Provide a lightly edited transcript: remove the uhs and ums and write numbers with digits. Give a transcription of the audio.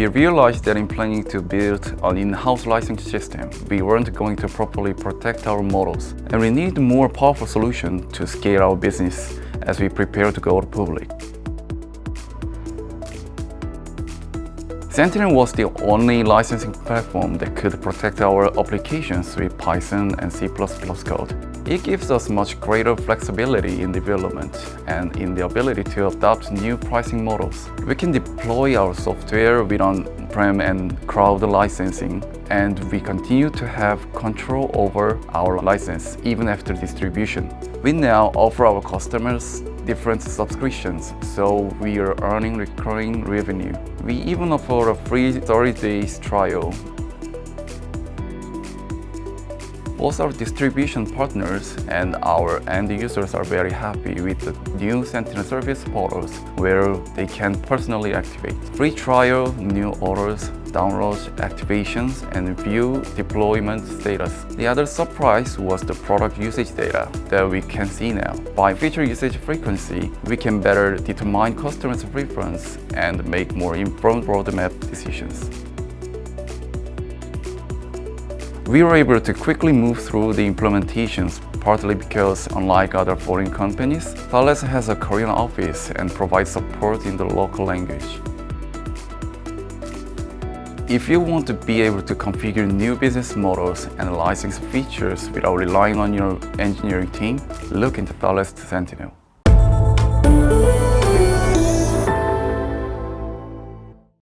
We realized that in planning to build an in-house licensing system, we weren't going to properly protect our models, and we need a more powerful solution to scale our business as we prepare to go to public. Sentinel was the only licensing platform that could protect our applications with Python and C++ code. It gives us much greater flexibility in development and in the ability to adopt new pricing models. We can deploy our software with on-prem and cloud licensing, and we continue to have control over our license even after distribution. We now offer our customers different subscriptions, so we are earning recurring revenue. We even offer a free 30 days trial. Both our distribution partners and our end users are very happy with the new Sentinel service portals where they can personally activate. Free trial, new orders, downloads, activations, and view deployment status. The other surprise was the product usage data that we can see now. By feature usage frequency, we can better determine customers' preference and make more informed roadmap decisions. We were able to quickly move through the implementations, partly because, unlike other foreign companies, Thales has a Korean office and provides support in the local language. If you want to be able to configure new business models and license features without relying on your engineering team, look into Thales Sentinel.